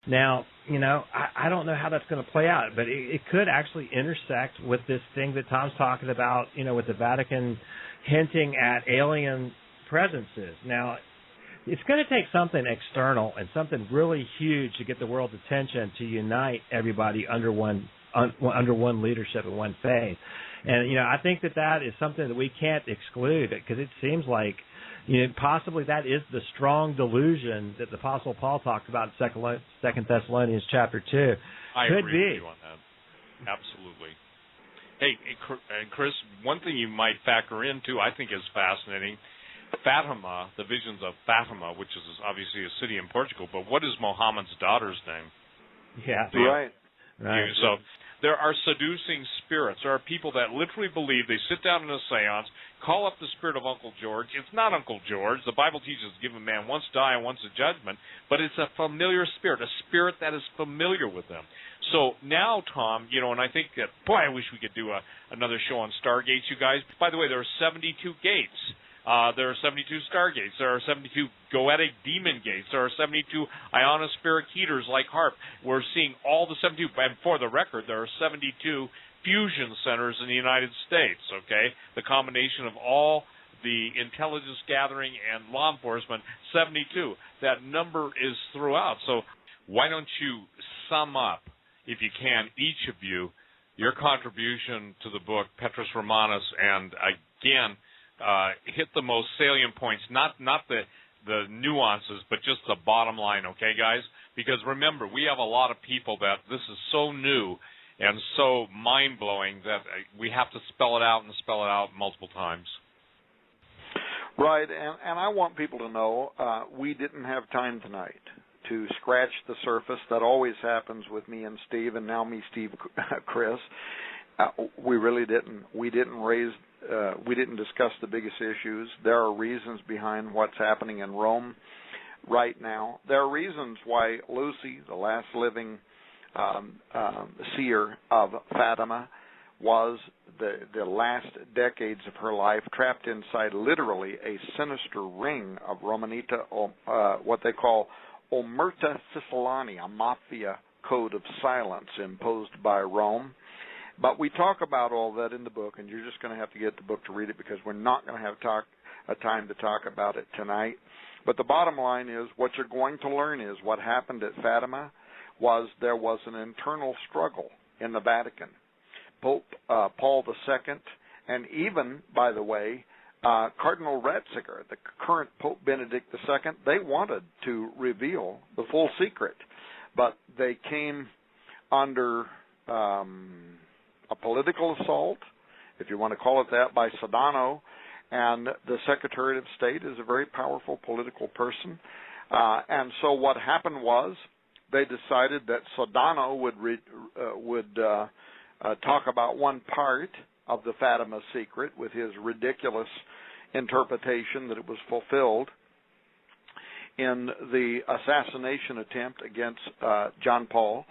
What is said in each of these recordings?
Now, I don't know how that's going to play out, but it could actually intersect with this thing that Tom's talking about, with the Vatican hinting at alien presences. Now, it's going to take something external and something really huge to get the world's attention to unite everybody under one leadership and one faith. And, I think that is something that we can't exclude, because it seems like possibly that is the strong delusion that the Apostle Paul talked about in 2 Thessalonians chapter 2. I agree with you on that. Absolutely. Hey, Chris, one thing you might factor in, too, I think is fascinating. Fatima, the visions of Fatima, which is obviously a city in Portugal, but what is Muhammad's daughter's name? Yeah. Right. So there are seducing spirits. There are people that literally believe, they sit down in a seance, call up the spirit of Uncle George. It's not Uncle George. The Bible teaches give a man once die and once a judgment, but it's a familiar spirit, a spirit that is familiar with them. So now, Tom, and I think that, boy, I wish we could do another show on Stargates, you guys. By the way, there are 72 gates. There are 72 stargates. There are 72 goetic demon gates. There are 72 ionospheric heaters like HARP. We're seeing all the 72. And for the record, there are 72 fusion centers in the United States, okay? The combination of all the intelligence gathering and law enforcement, 72. That number is throughout. So why don't you sum up, if you can, each of you, your contribution to the book, Petrus Romanus, and again, hit the most salient points, not the nuances, but just the bottom line, okay, guys? Because remember, we have a lot of people that this is so new and so mind-blowing that we have to spell it out and spell it out multiple times. Right, and I want people to know we didn't have time tonight to scratch the surface. That always happens with me and Steve, and now me, Steve, Chris. We really didn't. We didn't discuss the biggest issues. There are reasons behind what's happening in Rome right now. There are reasons why Lucy, the last living seer of Fatima, was the last decades of her life trapped inside literally a sinister ring of Romanita, what they call Omerta Siciliani, a mafia code of silence imposed by Rome. But we talk about all that in the book, and you're just going to have to get the book to read it, because we're not going to have time to talk about it tonight. But the bottom line is, what you're going to learn is what happened at Fatima was there was an internal struggle in the Vatican. Pope Paul II, and even, by the way, Cardinal Ratzinger, the current Pope Benedict II, they wanted to reveal the full secret, but they came under a political assault, if you want to call it that, by Sodano, and the Secretary of State is a very powerful political person. And so what happened was they decided that Sodano would talk about one part of the Fatima secret with his ridiculous interpretation that it was fulfilled in the assassination attempt against John Paul.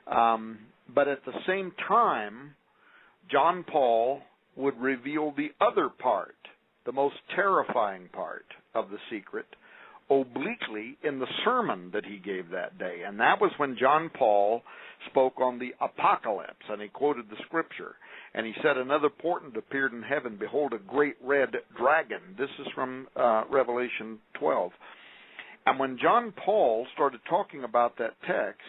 But at the same time, John Paul would reveal the other part, the most terrifying part of the secret, obliquely in the sermon that he gave that day. And that was when John Paul spoke on the apocalypse, and he quoted the scripture. And he said, another portent appeared in heaven, behold, a great red dragon. This is from Revelation 12. And when John Paul started talking about that text,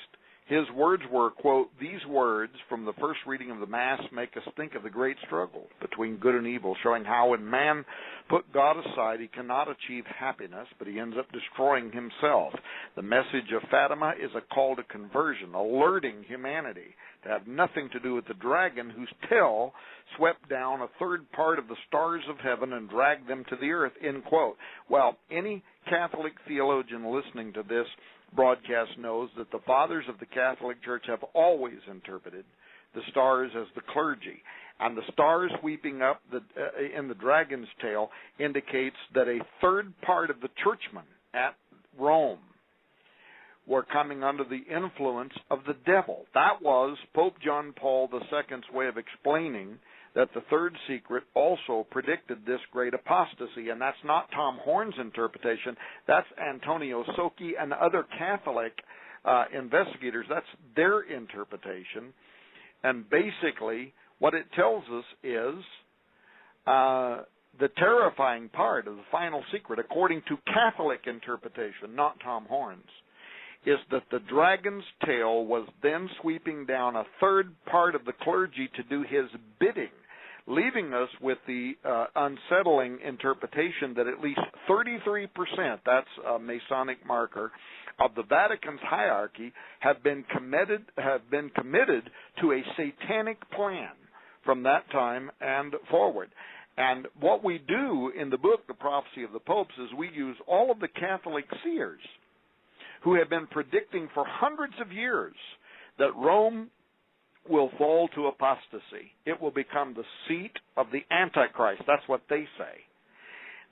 his words were, quote, these words from the first reading of the Mass make us think of the great struggle between good and evil, showing how when man put God aside, he cannot achieve happiness, but he ends up destroying himself. The message of Fatima is a call to conversion, alerting humanity to have nothing to do with the dragon whose tail swept down a third part of the stars of heaven and dragged them to the earth, end quote. Well, any Catholic theologian listening to this broadcast knows that the fathers of the Catholic Church have always interpreted the stars as the clergy, and the stars sweeping up in the dragon's tail indicates that a third part of the churchmen at Rome were coming under the influence of the devil. That was Pope John Paul II's way of explaining that the third secret also predicted this great apostasy, and that's not Tom Horn's interpretation. That's Antonio Socchi and other Catholic investigators, that's their interpretation. And basically, what it tells us is the terrifying part of the final secret, according to Catholic interpretation, not Tom Horn's, is that the dragon's tail was then sweeping down a third part of the clergy to do his bidding, leaving us with the unsettling interpretation that at least 33%, that's a Masonic marker, of the Vatican's hierarchy have been committed to a satanic plan from that time and forward. And what we do in the book, The Prophecy of the Popes, is we use all of the Catholic seers who have been predicting for hundreds of years that Rome will fall to apostasy. It will become the seat of the Antichrist. That's what they say.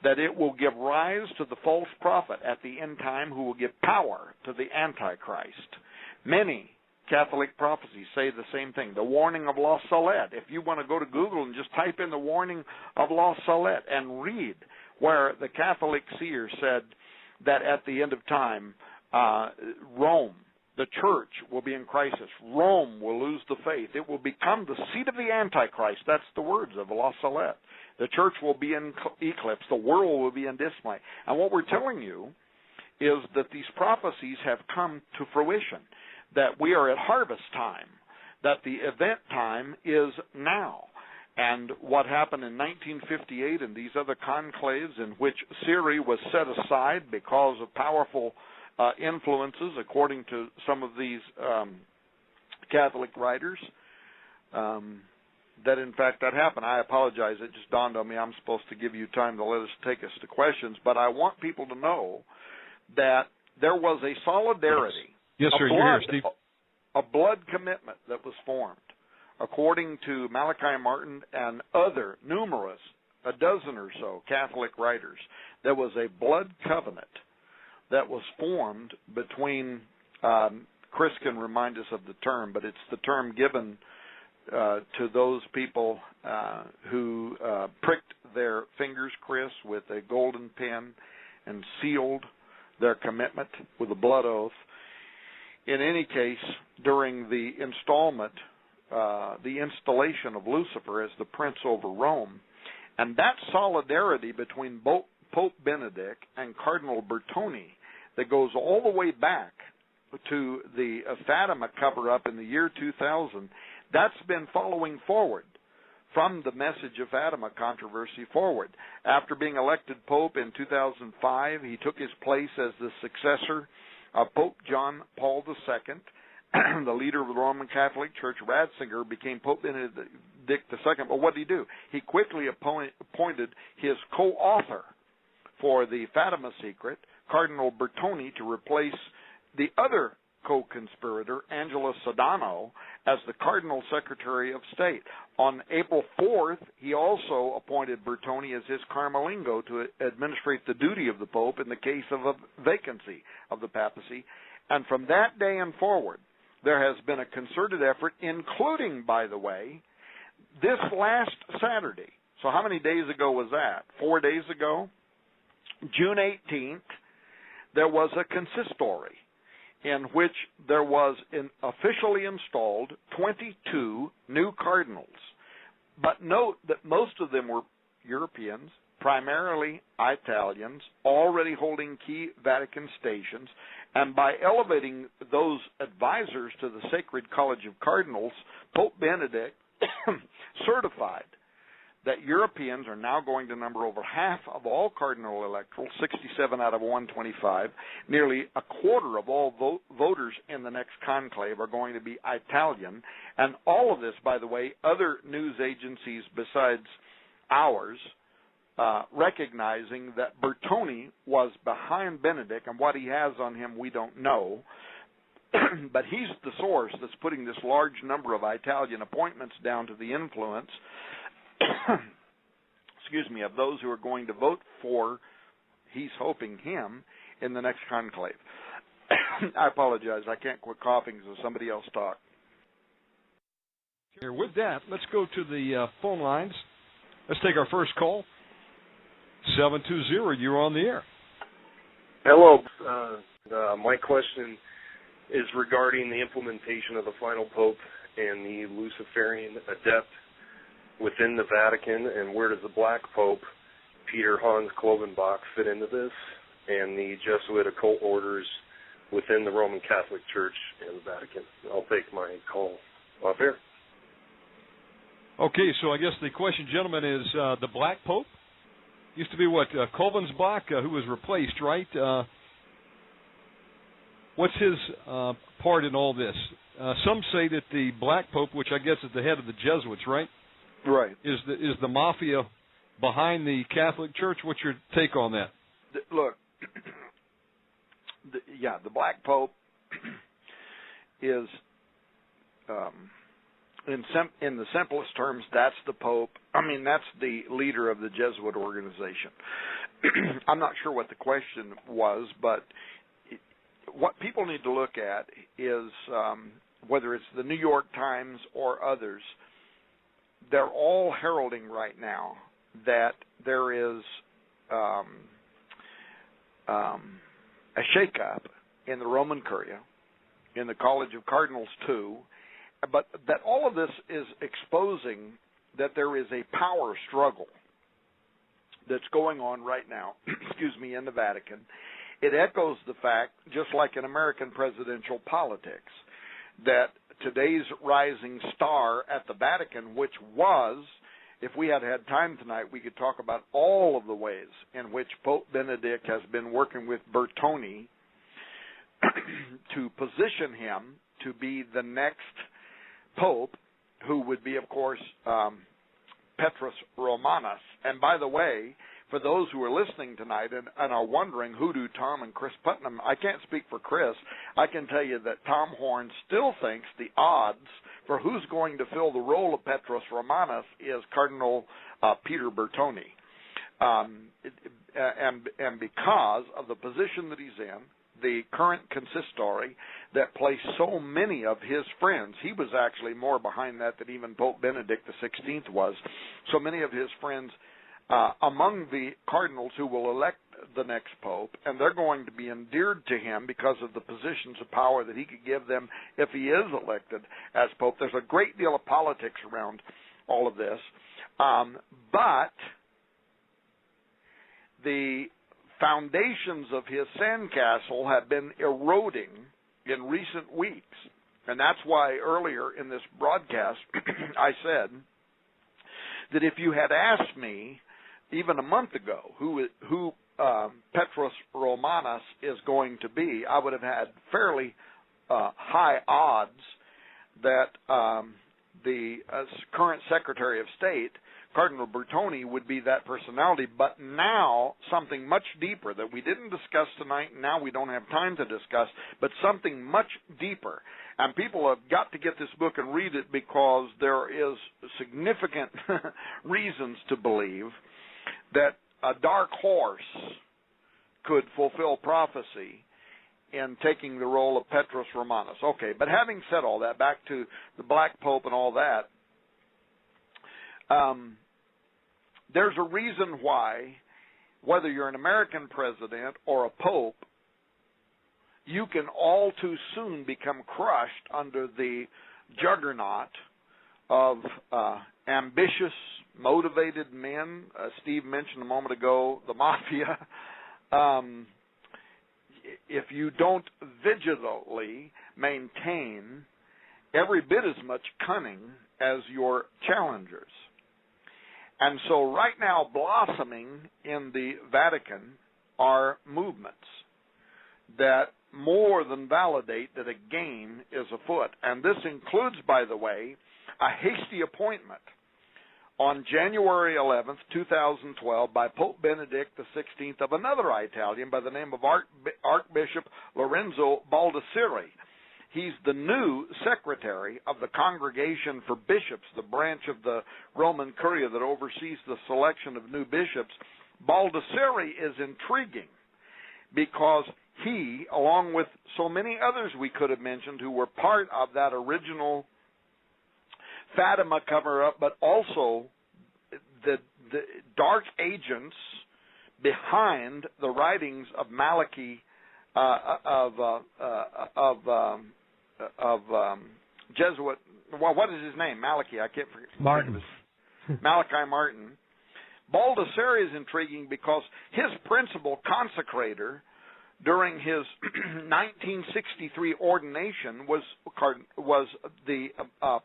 That it will give rise to the false prophet at the end time who will give power to the Antichrist. Many Catholic prophecies say the same thing. The warning of La Salette. If you want to go to Google and just type in the warning of La Salette and read where the Catholic seer said that at the end of time, Rome, the church, will be in crisis. Rome will lose the faith. It will become the seat of the Antichrist. That's the words of La Salette. The church will be in eclipse. The world will be in dismay. And what we're telling you is that these prophecies have come to fruition, that we are at harvest time, that the event time is now. And what happened in 1958 and these other conclaves in which Syria was set aside because of powerful influences, according to some of these Catholic writers, that in fact that happened. I apologize, it just dawned on me I'm supposed to give you time to let us take us to questions, but I want people to know that there was a solidarity, yes, sir, you're here, Steve. A blood commitment that was formed. According to Malachi Martin and other numerous, a dozen or so Catholic writers, there was a blood covenant that was formed between, Chris can remind us of the term, but it's the term given to those people who pricked their fingers, Chris, with a golden pen and sealed their commitment with a blood oath. In any case, during the installation of Lucifer as the prince over Rome, and that solidarity between Pope Benedict and Cardinal Bertone that goes all the way back to the Fatima cover-up in the year 2000, that's been following forward from the message of Fatima controversy forward. After being elected Pope in 2005, he took his place as the successor of Pope John Paul II. The leader of the Roman Catholic Church, Ratzinger, became Pope Benedict II. But what did he do? He quickly appointed his co-author for the Fatima secret, Cardinal Bertone, to replace the other co-conspirator, Angelo Sodano, as the Cardinal Secretary of State. On April 4th, he also appointed Bertone as his Carmelingo to administrate the duty of the Pope in the case of a vacancy of the papacy. And from that day and forward, there has been a concerted effort, including, by the way, this last Saturday. So how many days ago was that? 4 days ago? June 18th, there was a consistory in which there was officially installed 22 new cardinals. But note that most of them were Europeans, primarily Italians, already holding key Vatican stations, and by elevating those advisors to the Sacred College of Cardinals, Pope Benedict certified that Europeans are now going to number over half of all cardinal electorals, 67 out of 125. Nearly a quarter of all voters in the next conclave are going to be Italian. And all of this, by the way, other news agencies besides ours, recognizing that Bertone was behind Benedict, and what he has on him we don't know. But he's the source that's putting this large number of Italian appointments down to the influence of those who are going to vote for, he's hoping, him in the next conclave. I apologize. I can't quit coughing, so somebody else talk. Here, with that, let's go to the phone lines. Let's take our first call. 720, you're on the air. Hello. My question is regarding the implementation of the final pope and the Luciferian adept within the Vatican, and where does the black pope, Peter Hans Klovenbach, fit into this, and the Jesuit occult orders within the Roman Catholic Church and the Vatican. I'll take my call off air. Okay, so I guess the question, gentlemen, is the black pope? Used to be what, Klovenbach, who was replaced, right? What's his part in all this? Some say that the black pope, which I guess is the head of the Jesuits, right? Right. Is the mafia behind the Catholic Church? What's your take on that? Look, the black pope is, in the simplest terms, that's the pope. I mean, that's the leader of the Jesuit organization. I'm not sure what the question was, but what people need to look at is whether it's the New York Times or others, they're all heralding right now that there is a shakeup in the Roman Curia, in the College of Cardinals too, but that all of this is exposing that there is a power struggle that's going on right now, in the Vatican. It echoes the fact, just like in American presidential politics, that today's rising star at the Vatican, which was, if we had time tonight, we could talk about all of the ways in which Pope Benedict has been working with Bertone to position him to be the next pope, who would be, of course, Petrus Romanus. And by the way, for those who are listening tonight and are wondering who do Tom and Chris Putnam, I can't speak for Chris. I can tell you that Tom Horn still thinks the odds for who's going to fill the role of Petrus Romanus is Cardinal Peter Bertone. And because of the position that he's in, the current consistory that placed so many of his friends, he was actually more behind that than even Pope Benedict XVI was, so many of his friends among the cardinals who will elect the next pope, and they're going to be endeared to him because of the positions of power that he could give them if he is elected as pope. There's a great deal of politics around all of this, but the foundations of his sandcastle have been eroding in recent weeks, and that's why earlier in this broadcast I said that if you had asked me even a month ago who Petrus Romanus is going to be, I would have had fairly high odds that the current Secretary of State, Cardinal Bertone, would be that personality. But now something much deeper that we didn't discuss tonight, and now we don't have time to discuss, but something much deeper. And people have got to get this book and read it, because there is significant reasons to believe that a dark horse could fulfill prophecy in taking the role of Petrus Romanus. Okay, but having said all that, back to the Black Pope and all that, there's a reason why, whether you're an American president or a pope, you can all too soon become crushed under the juggernaut of ambitious, motivated men. Steve mentioned a moment ago the mafia. If you don't vigilantly maintain every bit as much cunning as your challengers. And so right now, blossoming in the Vatican are movements that more than validate that a game is afoot. And this includes, by the way, a hasty appointment on January 11th, 2012, by Pope Benedict XVI of another Italian by the name of Archbishop Lorenzo Baldisseri. He's the new secretary of the Congregation for Bishops, the branch of the Roman Curia that oversees the selection of new bishops. Baldisseri is intriguing because he, along with so many others we could have mentioned who were part of that original Fatima cover-up, but also the dark agents behind the writings of Malachi Jesuit. Well, what is his name? Malachi. I can't forget. Martin. Malachi Martin. Baldassare is intriguing because his principal consecrator during his 1963 ordination was the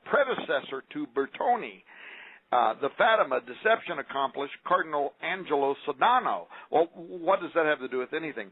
predecessor to Bertone. The Fatima deception accomplished Cardinal Angelo Sodano. Well, what does that have to do with anything?